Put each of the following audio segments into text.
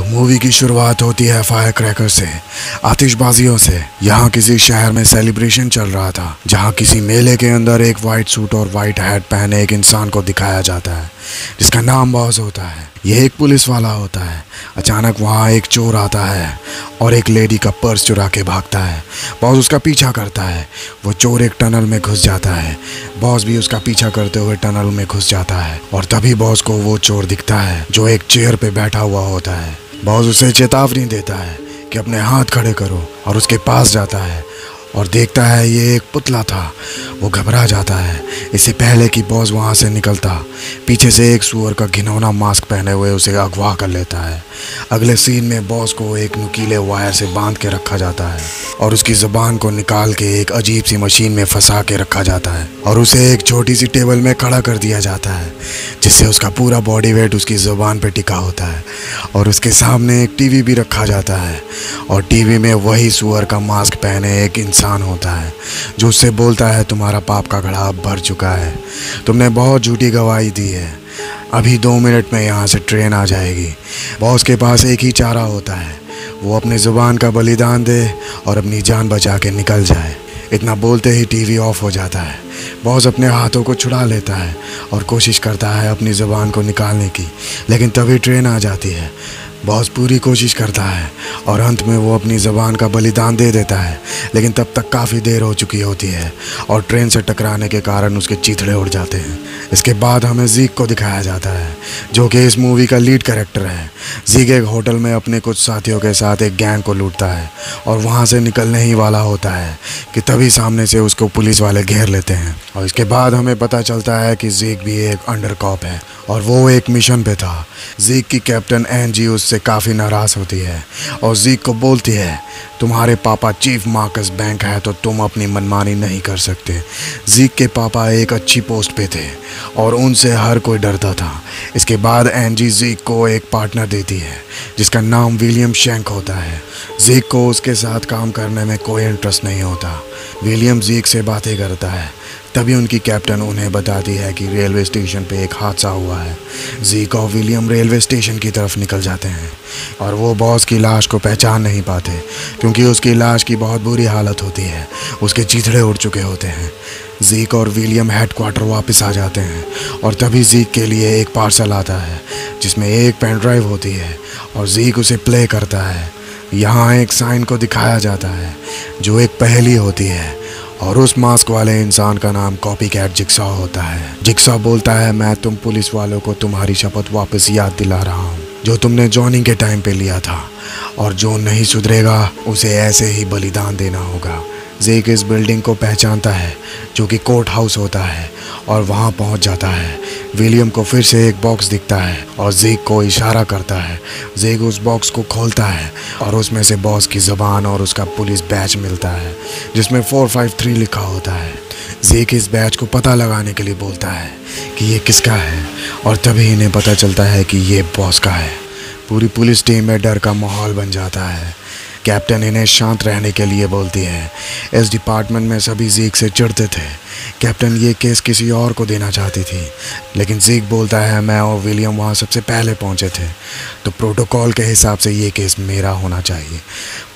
Movie की शुरुआत होती है फायर क्रैकर से, आतिशबाजियों से। यहाँ किसी शहर में सेलिब्रेशन चल रहा था, जहाँ किसी मेले के अंदर एक वाइट सूट और वाइट हैट पहने एक इंसान को दिखाया जाता है, जिसका नाम बॉस होता है। यह एक पुलिस वाला होता है। अचानक वहाँ एक चोर आता है और एक लेडी का पर्स चुरा के भागता है। बॉस उसका पीछा करता है। वो चोर एक टनल में घुस जाता है। बॉस भी उसका पीछा करते हुए टनल में घुस जाता है और तभी बॉस को वो चोर दिखता है जो एक चेयर पे बैठा हुआ होता है। बॉस उसे चेतावनी देता है कि अपने हाथ खड़े करो और उसके पास जाता है और देखता है ये एक पुतला था। वो घबरा जाता है। इससे पहले कि बॉस वहाँ से निकलता, पीछे से एक सुअर का घिनौना मास्क पहने हुए उसे अगवा कर लेता है। अगले सीन में बॉस को एक नुकीले वायर से बांध के रखा जाता है और उसकी ज़ुबान को निकाल के एक अजीब सी मशीन में फंसा के रखा जाता है और उसे एक छोटी सी टेबल में खड़ा कर दिया जाता है, जिससे उसका पूरा बॉडी वेट उसकी ज़ुबान पे टिका होता है। और उसके सामने एक टीवी भी रखा जाता है और टीवी में वही सुअर का मास्क पहने एक इंसान होता है जो उससे बोलता है, तुम्हारा पाप का घड़ा अब भर चुका है, तुमने बहुत झूठी गवाही दी है, अभी 2 मिनट में यहाँ से ट्रेन आ जाएगी। बॉस के पास एक ही चारा होता है, वो अपनी ज़ुबान का बलिदान दे और अपनी जान बचा के निकल जाए। इतना बोलते ही टीवी ऑफ हो जाता है। बॉस अपने हाथों को छुड़ा लेता है और कोशिश करता है अपनी ज़ुबान को निकालने की, लेकिन तभी ट्रेन आ जाती है। बॉस पूरी कोशिश करता है और अंत में वो अपनी ज़ुबान का बलिदान दे देता है, लेकिन तब तक काफ़ी देर हो चुकी होती है और ट्रेन से टकराने के कारण उसके चीथड़े उड़ जाते हैं। इसके बाद हमें ज़ीक को दिखाया जाता है, जो कि इस मूवी का लीड कैरेक्टर है। ज़ीक एक होटल में अपने कुछ साथियों के साथ एक गैंग को लूटता है और वहाँ से निकलने ही वाला होता है कि तभी सामने से उसको पुलिस वाले घेर लेते हैं। और इसके बाद हमें पता चलता है कि ज़ीक भी एक अंडर कॉप है और वो एक मिशन पे था। ज़ीक की कैप्टन एनजी उससे काफ़ी नाराज़ होती है और ज़ीक को बोलती है, तुम्हारे पापा चीफ मार्कस बैंक है तो तुम अपनी मनमानी नहीं कर सकते। ज़ीक के पापा एक अच्छी पोस्ट पे थे और उनसे हर कोई डरता था। इसके बाद एनजी ज़ीक को एक पार्टनर देती है जिसका नाम विलियम शेंक होता है। ज़ीक को उसके साथ काम करने में कोई इंटरेस्ट नहीं होता। विलियम ज़ीक से बातें करता है, तभी उनकी कैप्टन उन्हें बताती है कि रेलवे स्टेशन पे एक हादसा हुआ है। ज़ीक और विलियम रेलवे स्टेशन की तरफ निकल जाते हैं और वो बॉस की लाश को पहचान नहीं पाते क्योंकि उसकी लाश की बहुत बुरी हालत होती है, उसके चीथड़े उड़ चुके होते हैं। ज़ीक और विलियम हेडक्वार्टर वापस आ जाते हैं और तभी ज़ीक के लिए एक पार्सल आता है जिसमें एक पेन ड्राइव होती है और ज़ीक उसे प्ले करता है। यहाँ एक साइन को दिखाया जाता है जो एक पहेली होती है और उस मास्क वाले इंसान का नाम कॉपी कैट जिक्सॉ होता है। जिक्सॉ बोलता है, मैं तुम पुलिस वालों को तुम्हारी शपथ वापस याद दिला रहा हूँ जो तुमने जॉनी के टाइम पे लिया था, और जो नहीं सुधरेगा उसे ऐसे ही बलिदान देना होगा। ज़ीक इस बिल्डिंग को पहचानता है जो कि कोर्ट हाउस होता है और वहाँ पहुँच जाता है। विलियम को फिर से एक बॉक्स दिखता है और ज़ीक को इशारा करता है। ज़ीक उस बॉक्स को खोलता है और उसमें से बॉस की ज़ुबान और उसका पुलिस बैच मिलता है जिसमें 453 लिखा होता है। ज़ीक इस बैच को पता लगाने के लिए बोलता है कि ये किसका है और तभी इन्हें पता चलता है कि ये बॉस का है। पूरी पुलिस टीम में डर का माहौल बन जाता है। कैप्टन इन्हें शांत रहने के लिए बोलती है। इस डिपार्टमेंट में सभी ज़ीक से चिढ़ते थे। कैप्टन ये केस किसी और को देना चाहती थी, लेकिन ज़ीक बोलता है, मैं और विलियम वहाँ सबसे पहले पहुँचे थे तो प्रोटोकॉल के हिसाब से ये केस मेरा होना चाहिए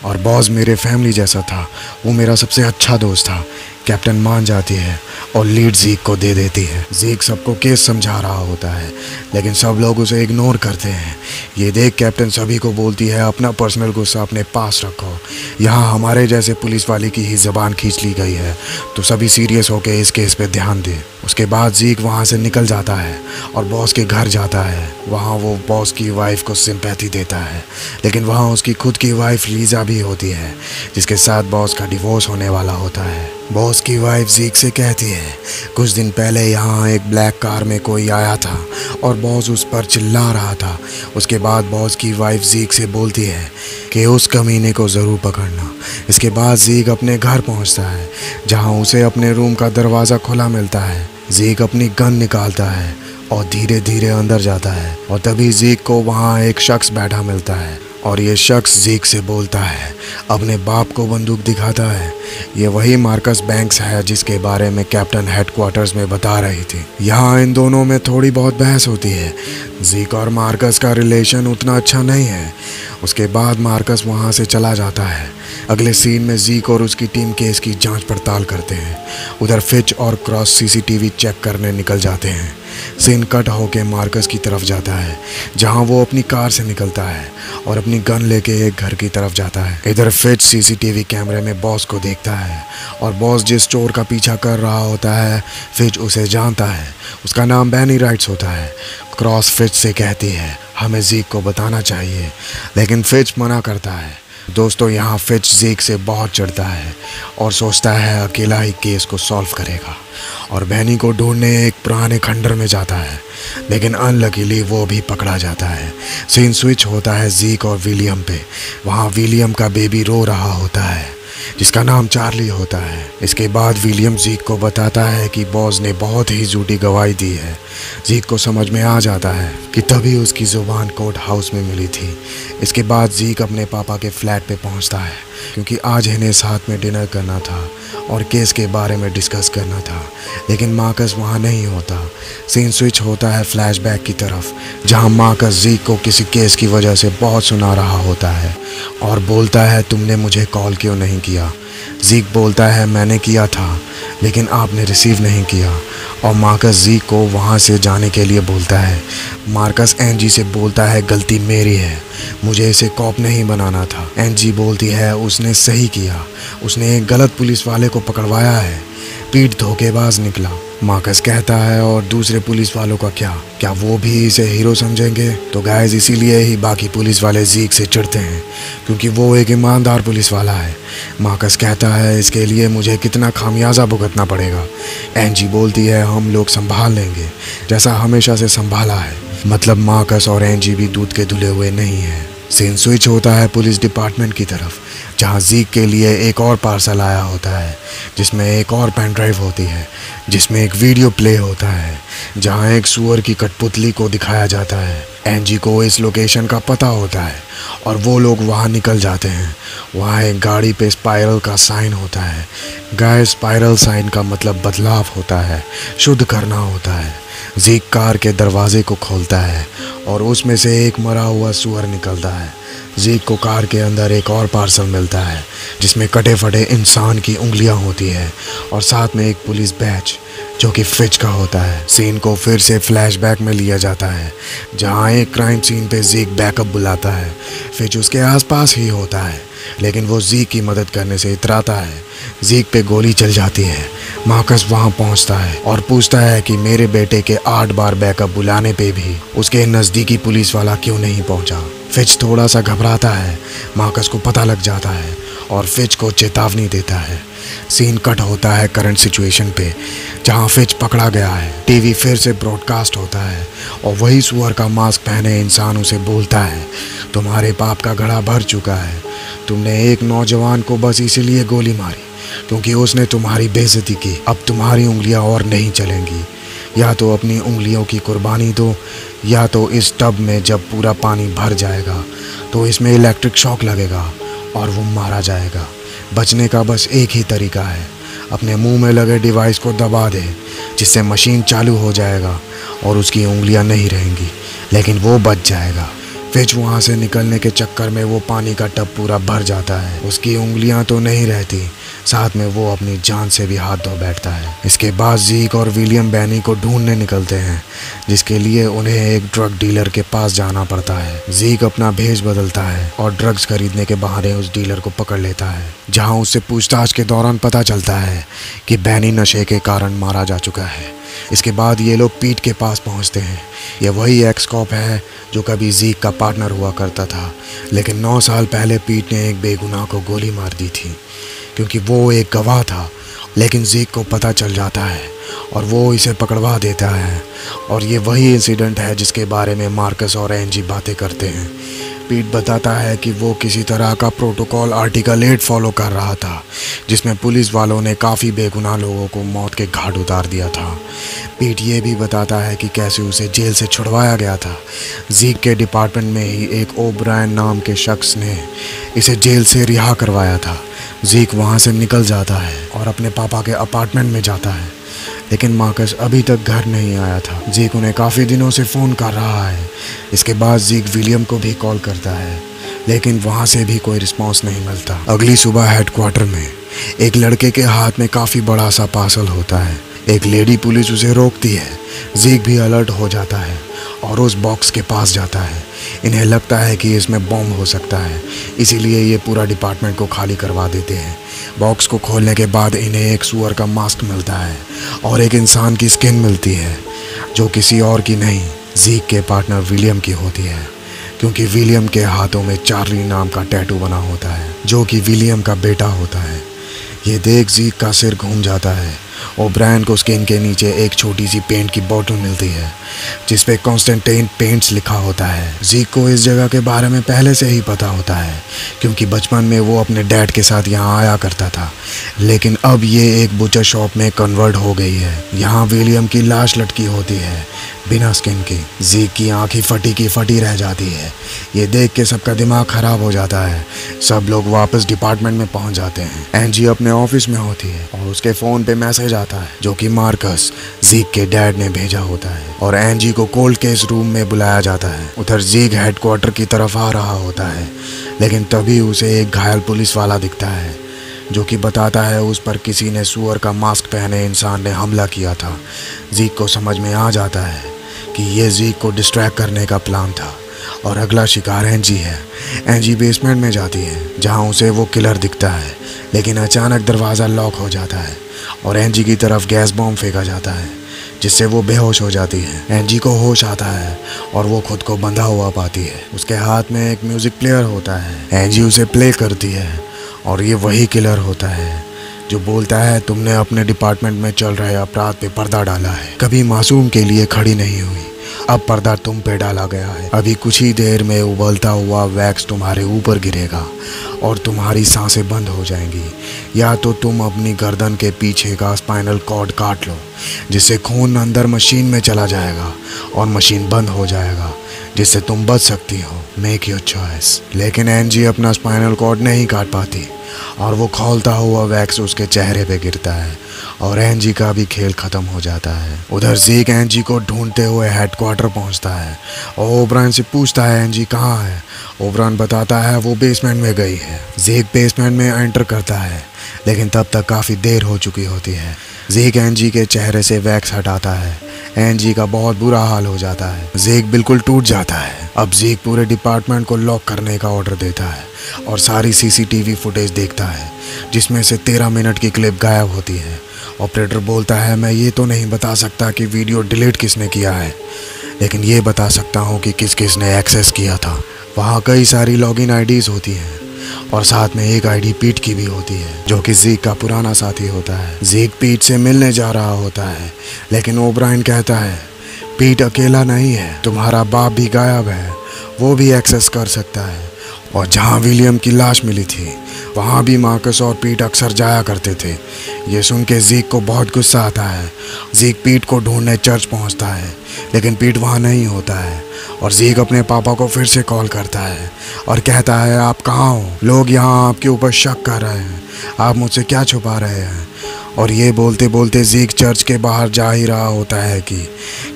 और बॉस मेरे फैमिली जैसा था, वो मेरा सबसे अच्छा दोस्त था। कैप्टन मान जाती है और लीड ज़ीक को दे देती है। ज़ीक सबको केस समझा रहा होता है लेकिन सब लोग उसे इग्नोर करते हैं। ये देख कैप्टन सभी को बोलती है, अपना पर्सनल गुस्सा अपने पास रखो, यहाँ हमारे जैसे पुलिस वाले की ही ज़बान खींच ली गई है तो सभी सीरियस होकर इस केस पे ध्यान दे। उसके बाद ज़ीक वहाँ से निकल जाता है और बॉस के घर जाता है। वहाँ वो बॉस की वाइफ को सिंपैथी देता है, लेकिन वहाँ उसकी खुद की वाइफ लीजा भी होती है जिसके साथ बॉस का डिवोर्स होने वाला होता है। बॉस की वाइफ ज़ीक से कहती है, कुछ दिन पहले यहाँ एक ब्लैक कार में कोई आया था और बॉस उस पर चिल्ला रहा था। उसके बाद बॉस की वाइफ ज़ीक से बोलती है कि उस कमीने को ज़रूर पकड़ना। इसके बाद ज़ीक अपने घर पहुँचता है जहाँ उसे अपने रूम का दरवाज़ा खुला मिलता है। ज़ीक अपनी गन निकालता है और धीरे धीरे अंदर जाता है और तभी ज़ीक को वहाँ एक शख्स बैठा मिलता है और ये शख्स जीक से बोलता है, अपने बाप को बंदूक दिखाता है। ये वही मार्कस बैंक्स है जिसके बारे में कैप्टन हेडक्वार्टर्स में बता रही थी। यहाँ इन दोनों में थोड़ी बहुत बहस होती है। जीक और मार्कस का रिलेशन उतना अच्छा नहीं है। उसके बाद मार्कस वहाँ से चला जाता है। अगले सीन में जीक और उसकी टीम केस की जांच पड़ताल करते हैं। उधर फिच और क्रॉस सीसीटीवी चेक करने निकल जाते हैं। सीन कट होके मार्कस की तरफ जाता है, जहां वो अपनी कार से निकलता है और अपनी गन लेके एक घर की तरफ जाता है। इधर फिच सीसीटीवी कैमरे में बॉस को देखता है और बॉस जिस चोर का पीछा कर रहा होता है, फिच उसे जानता है। उसका नाम बैनी राइट्स होता है। क्रॉस फिच से कहती है, हमें जीक को बताना चाहिए, लेकिन फिच मना करता है। दोस्तों, यहाँ फिच जीक से बहुत चिढ़ता है और सोचता है अकेला ही केस को सॉल्व करेगा और बैनी को ढूंढने एक पुराने खंडर में जाता है, लेकिन अनलकीली वो भी पकड़ा जाता है। सीन स्विच होता है जीक और विलियम पे। वहाँ विलियम का बेबी रो रहा होता है जिसका नाम चार्ली होता है। इसके बाद विलियम जीक को बताता है कि बॉस ने बहुत ही झूठी गवाही दी है। जीक को समझ में आ जाता है कि तभी उसकी ज़ुबान कोर्ट हाउस में मिली थी। इसके बाद जीक अपने पापा के फ्लैट पे पहुंचता है क्योंकि आज इन्हें साथ में डिनर करना था और केस के बारे में डिस्कस करना था, लेकिन मार्कस वहाँ नहीं होता। सीन स्विच होता है फ्लैशबैक की तरफ, जहाँ मार्कस जीक को किसी केस की वजह से बहुत सुना रहा होता है और बोलता है, तुमने मुझे कॉल क्यों नहीं किया। जीक बोलता है, मैंने किया था लेकिन आपने रिसीव नहीं किया, और मार्कस जीक को वहाँ से जाने के लिए बोलता है। मार्कस एनजी से बोलता है, गलती मेरी है, मुझे इसे कॉप नहीं बनाना था। एनजी बोलती है, उसने सही किया, उसने एक गलत पुलिस वाले को पकड़वाया है, पीठ धोखेबाज निकला। मार्कस कहता है, और दूसरे पुलिस वालों का क्या वो भी इसे हीरो समझेंगे। तो गाइस, इसीलिए ही बाकी पुलिस वाले जीक से चिढ़ते हैं क्योंकि वो एक ईमानदार पुलिस वाला है। मार्कस कहता है, इसके लिए मुझे कितना खामियाजा भुगतना पड़ेगा। एनजी बोलती है, हम लोग संभाल लेंगे जैसा हमेशा से संभाला है। मतलब मार्कस और एनजी भी दूध के धुले हुए नहीं हैं। सीन स्विच होता है पुलिस डिपार्टमेंट की तरफ, जहां जीक के लिए एक और पार्सल आया होता है जिसमें एक और पेन ड्राइव होती है जिसमें एक वीडियो प्ले होता है जहां एक सुअर की कठपुतली को दिखाया जाता है। एनजी को इस लोकेशन का पता होता है और वो लोग वहां निकल जाते हैं। वहां एक गाड़ी पे स्पाइरल का साइन होता है। गाइस, स्पाइरल साइन का मतलब बदलाव होता है, शुद्ध करना होता है। जीक कार के दरवाजे को खोलता है और उसमें से एक मरा हुआ सुअर निकलता है। जीक को कार के अंदर एक और पार्सल मिलता है जिसमें कटे फटे इंसान की उंगलियां होती है और साथ में एक पुलिस बैच जो कि फिच का होता है। सीन को फिर से फ्लैशबैक में लिया जाता है जहां एक क्राइम सीन पे जीक बैकअप बुलाता है। फिच उसके आसपास ही होता है लेकिन वो जीक की मदद करने से इतराता है। जीक पे गोली चल जाती है। मार्कस वहां पहुंचता है और पूछता है कि मेरे बेटे के 8 बार बैकअप बुलाने पे भी उसके नज़दीकी पुलिस वाला क्यों नहीं पहुंचा। फिच थोड़ा सा घबराता है। मार्कस को पता लग जाता है और फिच को चेतावनी देता है। सीन कट होता है करंट सिचुएशन पे, जहां फिच पकड़ा गया है। टीवी फिर से ब्रॉडकास्ट होता है और वही सुअर का मास्क पहने इंसान उसे बोलता है, तुम्हारे पाप का घड़ा भर चुका है। तुमने एक नौजवान को बस इसीलिए गोली मारी क्योंकि उसने तुम्हारी बेइज्जती की। अब तुम्हारी उंगलियां और नहीं चलेंगी। या तो अपनी उंगलियों की कुर्बानी दो, या तो इस टब में जब पूरा पानी भर जाएगा तो इसमें इलेक्ट्रिक शॉक लगेगा और वो मारा जाएगा। बचने का बस एक ही तरीका है, अपने मुंह में लगे डिवाइस को दबा दे, जिससे मशीन चालू हो जाएगा और उसकी उंगलियां नहीं रहेंगी, लेकिन वो बच जाएगा। फिच वहाँ से निकलने के चक्कर में वो पानी का टब पूरा भर जाता है। उसकी उंगलियां तो नहीं रहती, साथ में वो अपनी जान से भी हाथ धो बैठता है। इसके बाद जीक और विलियम बैनी को ढूंढने निकलते हैं, जिसके लिए उन्हें एक ड्रग डीलर के पास जाना पड़ता है। जीक अपना भेष बदलता है और ड्रग्स खरीदने के बहाने उस डीलर को पकड़ लेता है, जहां उससे पूछताछ के दौरान पता चलता है कि बैनी नशे के कारण मारा जा चुका है। इसके बाद ये लोग पीट के पास पहुंचते हैं। ये वही एक्स कॉप है जो कभी जीक का पार्टनर हुआ करता था, लेकिन 9 साल पहले पीट ने एक बेगुनाह को गोली मार दी थी क्योंकि वो एक गवाह था। लेकिन जीक को पता चल जाता है और वो इसे पकड़वा देता है, और ये वही इंसिडेंट है जिसके बारे में मार्कस और एनजी बातें करते हैं। पीट बताता है कि वो किसी तरह का प्रोटोकॉल आर्टिकल 8 फॉलो कर रहा था, जिसमें पुलिस वालों ने काफ़ी बेगुनाह लोगों को मौत के घाट उतार दिया था। पीट ये भी बताता है कि कैसे उसे जेल से छुड़वाया गया था। जीक के डिपार्टमेंट में ही एक ओब्रायन नाम के शख्स ने इसे जेल से रिहा करवाया था। जीक वहाँ से निकल जाता है और अपने पापा के अपार्टमेंट में जाता है, लेकिन मार्कस अभी तक घर नहीं आया था। जीक उन्हें काफ़ी दिनों से फ़ोन कर रहा है। इसके बाद जीक विलियम को भी कॉल करता है, लेकिन वहाँ से भी कोई रिस्पांस नहीं मिलता। अगली सुबह हेडक्वार्टर में एक लड़के के हाथ में काफ़ी बड़ा सा पार्सल होता है। एक लेडी पुलिस उसे रोकती है। जीक भी अलर्ट हो जाता है और उस बॉक्स के पास जाता है। इन्हें लगता है कि इसमें बॉम्ब हो सकता है, इसीलिए ये पूरा डिपार्टमेंट को खाली करवा देते हैं। बॉक्स को खोलने के बाद इन्हें एक सुअर का मास्क मिलता है और एक इंसान की स्किन मिलती है, जो किसी और की नहीं, जीक के पार्टनर विलियम की होती है, क्योंकि विलियम के हाथों में चार्ली नाम का टैटू बना होता है, जो कि विलियम का बेटा होता है। ये देख जीक का सिर घूम जाता है। ओब्रायन को स्किन के नीचे एक छोटी सी पेंट की बोतल मिलती है, जिस पे कॉन्स्टेंटाइन पेंट्स लिखा होता है। जीक को इस जगह के बारे में पहले से ही पता होता है, क्योंकि बचपन में वो अपने डैड के साथ यहाँ आया करता था, लेकिन अब ये एक बुचर शॉप में कन्वर्ट हो गई है। यहाँ विलियम की लाश लटकी होती है, बिना स्किन की। जीक की आँखें फटी की फटी रह जाती है। ये देख के सबका दिमाग खराब हो जाता है। सब लोग वापस डिपार्टमेंट में पहुंच जाते हैं। एंजी अपने ऑफिस में होती है और उसके फ़ोन पे मैसेज आता है, जो कि मार्कस, जीक के डैड ने भेजा होता है, और एंजी को कोल्ड केस रूम में बुलाया जाता है। उधर जीक हेडक्वार्टर की तरफ आ रहा होता है, लेकिन तभी उसे एक घायल पुलिस वाला दिखता है, जो कि बताता है उस पर किसी ने सुअर का मास्क पहने इंसान ने हमला किया था। जीक को समझ में आ जाता है कि ये जीक को डिस्ट्रैक्ट करने का प्लान था और अगला शिकार एंजी है। एंजी बेसमेंट में जाती है, जहां उसे वो किलर दिखता है, लेकिन अचानक दरवाज़ा लॉक हो जाता है और एंजी की तरफ गैस बॉम्ब फेंका जाता है, जिससे वो बेहोश हो जाती है। एंजी को होश आता है और वो खुद को बंधा हुआ पाती है। उसके हाथ में एक म्यूज़िक प्लेयर होता है। एंजी उसे प्ले करती है और ये वही किलर होता है जो बोलता है, तुमने अपने डिपार्टमेंट में चल रहे अपराध पे पर्दा डाला है, कभी मासूम के लिए खड़ी नहीं हुई, अब पर्दा तुम पे डाला गया है। अभी कुछ ही देर में उबलता हुआ वैक्स तुम्हारे ऊपर गिरेगा और तुम्हारी सांसें बंद हो जाएंगी, या तो तुम अपनी गर्दन के पीछे का स्पाइनल कॉर्ड काट लो, जिससे खून अंदर मशीन में चला जाएगा और मशीन बंद हो जाएगा, जिससे तुम बच सकती हो। Make your choice. लेकिन एंजी अपना स्पाइनल कॉर्ड नहीं काट पाती और वो खौलता हुआ वैक्स उसके चेहरे पे गिरता है और एंजी का भी खेल खत्म हो जाता है। उधर जीक एंजी को ढूंढते हुए हेडक्वार्टर पहुंचता है और ओब्रायन से पूछता है एंजी कहाँ है। ओब्रायन बताता है वो बेसमेंट में गई है। जीक बेसमेंट में एंटर करता है, लेकिन तब तक काफ़ी देर हो चुकी होती है। जीक एंजी के चेहरे से वैक्स हटाता है। एंजी का बहुत बुरा हाल हो जाता है। जीक बिल्कुल टूट जाता है। अब जीक पूरे डिपार्टमेंट को लॉक करने का ऑर्डर देता है और सारी सीसीटीवी फुटेज देखता है, जिसमें से 13 मिनट की क्लिप गायब होती है। ऑपरेटर बोलता है, मैं ये तो नहीं बता सकता कि वीडियो डिलीट किसने किया है, लेकिन ये बता सकता हूँ कि किस किस ने एक्सेस किया था। वहाँ कई सारी लॉगिन आईडीज़ होती हैं और साथ में एक आईडी पीट की भी होती है, जो कि जीक का पुराना साथी होता है। जीक पीट से मिलने जा रहा होता है, लेकिन ओब्रायन कहता है, पीट अकेला नहीं है, तुम्हारा बाप भी गायब है, वो भी एक्सेस कर सकता है। और जहाँ विलियम की लाश मिली थी, वहाँ भी मार्कस और पीट अक्सर जाया करते थे। ये सुन के जीक को बहुत गुस्सा आता है। जीक पीट को ढूंढने चर्च पहुँचता है, लेकिन पीट वहाँ नहीं होता है और जीक अपने पापा को फिर से कॉल करता है और कहता है, आप कहाँ हो? लोग यहाँ आपके ऊपर शक कर रहे हैं, आप मुझसे क्या छुपा रहे हैं? और ये बोलते बोलते जीक चर्च के बाहर जा ही रहा होता है कि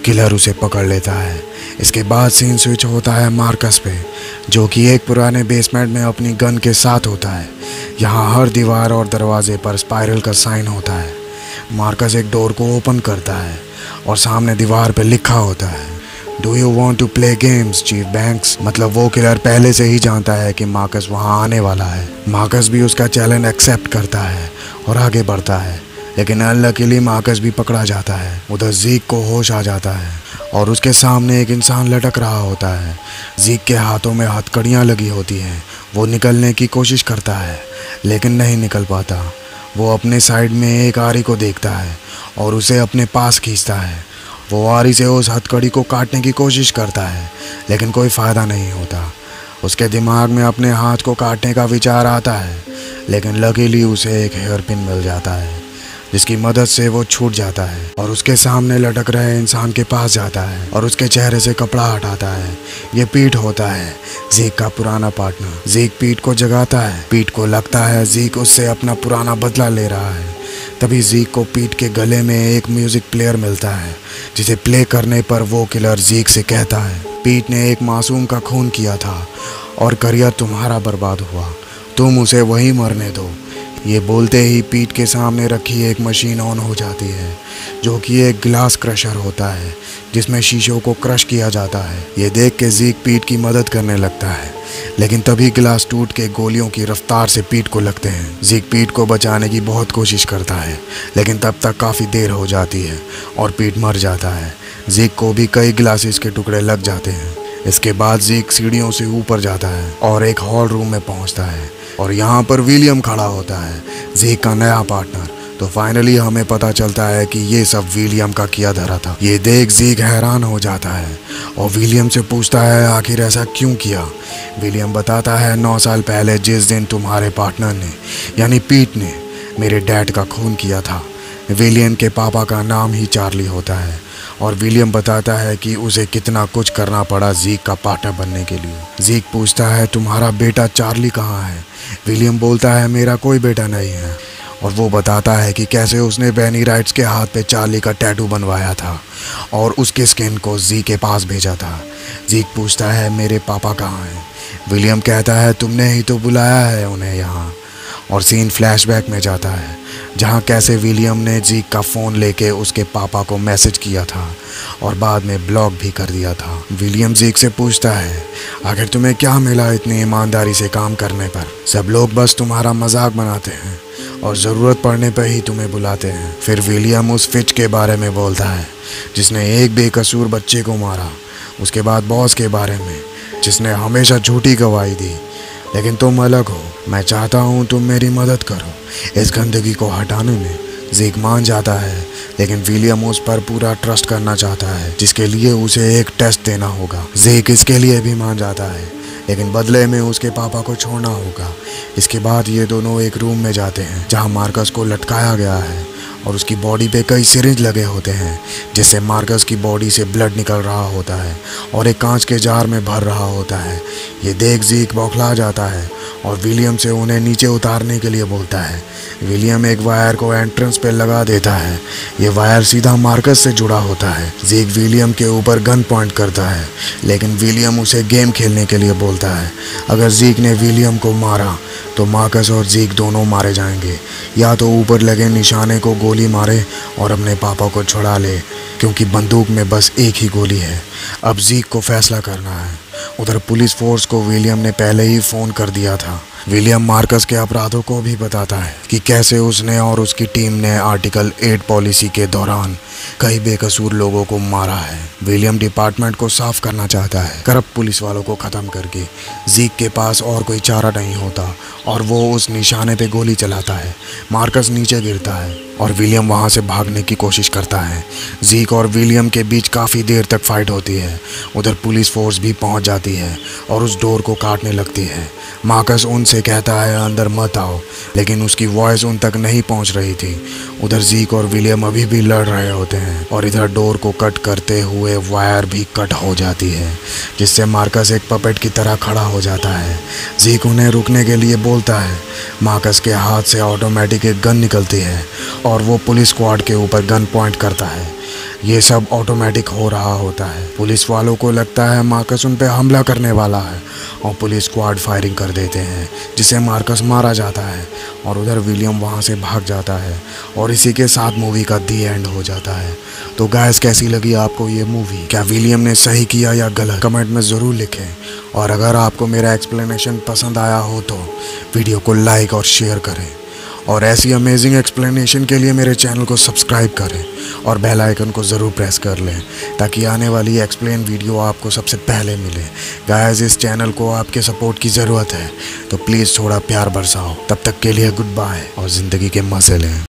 किलर उसे पकड़ लेता है। इसके बाद सीन स्विच होता है मार्कस पे, जो कि एक पुराने बेसमेंट में अपनी गन के साथ होता है। यहाँ हर दीवार और दरवाजे पर स्पाइरल का साइन होता है। मार्कस एक डोर को ओपन करता है और सामने दीवार पे लिखा होता है, do you want to play games chief banks. मतलब वो किलर पहले से ही जानता है कि मार्कस वहाँ आने वाला है। मार्कस भी उसका चैलेंज एक्सेप्ट करता है और आगे बढ़ता है, लेकिन अनलकीली मार्कस भी पकड़ा जाता है। उधर जीक को होश आ जाता है और उसके सामने एक इंसान लटक रहा होता है। जीक के हाथों में हथकड़ियाँ लगी होती हैं। वो निकलने की कोशिश करता है, लेकिन नहीं निकल पाता। वो अपने साइड में एक आरी को देखता है और उसे अपने पास खींचता है। वो आरी से उस हथकड़ी को काटने की कोशिश करता है, लेकिन कोई फ़ायदा नहीं होता। उसके दिमाग में अपने हाथ को काटने का विचार आता है, लेकिन लकीली उसे एक हेयर पिन मिल जाता है जिसकी मदद से वो छूट जाता है और उसके सामने लटक रहे इंसान के पास जाता है और उसके चेहरे से कपड़ा हटाता है। ये पीट होता है, ज़ीक का पुराना पार्टनर। ज़ीक पीट को जगाता है। पीट को लगता है ज़ीक उससे अपना पुराना बदला ले रहा है। तभी ज़ीक को पीट के गले में एक म्यूज़िक प्लेयर मिलता है जिसे प्ले करने पर वो किलर ज़ीक से कहता है, पीट ने एक मासूम का खून किया था और करियर तुम्हारा बर्बाद हुआ, तुम उसे वहीं मरने दो। ये बोलते ही पीट के सामने रखी एक मशीन ऑन हो जाती है जो कि एक ग्लास क्रशर होता है जिसमें शीशों को क्रश किया जाता है। ये देख के ज़ीक पीट की मदद करने लगता है, लेकिन तभी ग्लास टूट के गोलियों की रफ्तार से पीट को लगते हैं। ज़ीक पीट को बचाने की बहुत कोशिश करता है, लेकिन तब तक काफ़ी देर हो जाती है और पीट मर जाता है। ज़ीक को भी कई ग्लासेस के टुकड़े लग जाते हैं। इसके बाद ज़ीक सीढ़ियों से ऊपर जाता है और एक हॉल रूम में पहुंचता है और यहाँ पर विलियम खड़ा होता है, ज़ीक का नया पार्टनर। तो फाइनली हमें पता चलता है कि ये सब विलियम का किया धरा था। ये देख ज़ीक हैरान हो जाता है और विलियम से पूछता है आखिर ऐसा क्यों किया। विलियम बताता है 9 साल पहले जिस दिन तुम्हारे पार्टनर ने यानी पीट ने मेरे डैड का खून किया था। विलियम के पापा का नाम ही चार्ली होता है और विलियम बताता है कि उसे कितना कुछ करना पड़ा ज़ीक का पार्टनर बनने के लिए। ज़ीक पूछता है तुम्हारा बेटा चार्ली कहाँ है। विलियम बोलता है मेरा कोई बेटा नहीं है और वो बताता है कि कैसे उसने बेनी राइट्स के हाथ पे चार्ली का टैटू बनवाया था और उसके स्किन को ज़ीक के पास भेजा था। ज़ीक पूछता है मेरे पापा कहाँ हैं। विलियम कहता है तुमने ही तो बुलाया है उन्हें यहाँ। और सीन फ्लैशबैक में जाता है जहाँ कैसे विलियम ने ज़ीक का फ़ोन लेके उसके पापा को मैसेज किया था और बाद में ब्लॉक भी कर दिया था। विलियम ज़ीक से पूछता है आखिर तुम्हें क्या मिला इतनी ईमानदारी से काम करने पर। सब लोग बस तुम्हारा मजाक बनाते हैं और ज़रूरत पड़ने पर ही तुम्हें बुलाते हैं। फिर विलियम उस फिच के बारे में बोलता है जिसने एक बेकसूर बच्चे को मारा। उसके बाद बॉस के बारे में जिसने हमेशा झूठी गवाही दी, लेकिन तुम अलग हो। मैं चाहता हूँ तुम मेरी मदद करो इस गंदगी को हटाने में। ज़ीक मान जाता है, लेकिन विलियम उस पर पूरा ट्रस्ट करना चाहता है जिसके लिए उसे एक टेस्ट देना होगा। ज़ीक इसके लिए भी मान जाता है, लेकिन बदले में उसके पापा को छोड़ना होगा। इसके बाद ये दोनों एक रूम में जाते हैं जहाँ मार्कस को लटकाया गया है और उसकी बॉडी पे कई सिरिंज लगे होते हैं जिससे मार्कस की बॉडी से ब्लड निकल रहा होता है और एक कांच के जार में भर रहा होता है। ये देख ज़ीक बौखला जाता है और विलियम से उन्हें नीचे उतारने के लिए बोलता है। विलियम एक वायर को एंट्रेंस पे लगा देता है। ये वायर सीधा मार्कस से जुड़ा होता है। ज़ीक विलियम के ऊपर गन पॉइंट करता है, लेकिन विलियम उसे गेम खेलने के लिए बोलता है। अगर ज़ीक ने विलियम को मारा तो मार्कस और ज़ीक दोनों मारे जाएंगे। या तो ऊपर लगे निशाने को गोली मारे और अपने पापा को छुड़ा ले, क्योंकि बंदूक में बस एक ही गोली है। अब ज़ीक को फैसला करना है। उधर पुलिस फोर्स को विलियम ने पहले ही फ़ोन कर दिया था। विलियम मार्कस के अपराधों को भी बताता है कि कैसे उसने और उसकी टीम ने आर्टिकल 8 पॉलिसी के दौरान कई बेकसूर लोगों को मारा है। विलियम डिपार्टमेंट को साफ करना चाहता है करप्ट पुलिस वालों को ख़त्म करके। ज़ीक के पास और कोई चारा नहीं होता और वो उस निशाने पे गोली चलाता है। मार्कस नीचे गिरता है और विलियम वहाँ से भागने की कोशिश करता है। ज़ीक और विलियम के बीच काफ़ी देर तक फाइट होती है। उधर पुलिस फोर्स भी पहुँच जाती है और उस डोर को काटने लगती है। मार्कस उनसे कहता है अंदर मत आओ, लेकिन उसकी वॉइस उन तक नहीं पहुंच रही थी। उधर ज़ीक और विलियम अभी भी लड़ रहे होते हैं और इधर डोर को कट करते हुए वायर भी कट हो जाती है, जिससे मार्कस एक पपेट की तरह खड़ा हो जाता है। ज़ीक उन्हें रुकने के लिए बोलता है। मार्कस के हाथ से ऑटोमेटिक एक गन निकलती है और वो पुलिस स्क्वाड के ऊपर गन पॉइंट करता है। ये सब ऑटोमेटिक हो रहा होता है। पुलिस वालों को लगता है मार्कस उन पर हमला करने वाला है और पुलिस स्क्वाड फायरिंग कर देते हैं, जिससे मार्कस मारा जाता है और उधर विलियम वहाँ से भाग जाता है और इसी के साथ मूवी का दी एंड हो जाता है। तो गाइस, कैसी लगी आपको ये मूवी? क्या विलियम ने सही किया या गलत? कमेंट में ज़रूर लिखें। और अगर आपको मेरा एक्सप्लेनेशन पसंद आया हो तो वीडियो को लाइक और शेयर करें और ऐसी अमेजिंग एक्सप्लेनेशन के लिए मेरे चैनल को सब्सक्राइब करें और बेल आइकन को ज़रूर प्रेस कर लें ताकि आने वाली एक्सप्लेन वीडियो आपको सबसे पहले मिले। गाइस, इस चैनल को आपके सपोर्ट की ज़रूरत है, तो प्लीज़ थोड़ा प्यार बरसाओ। तब तक के लिए गुड बाय और ज़िंदगी के मज़े लें।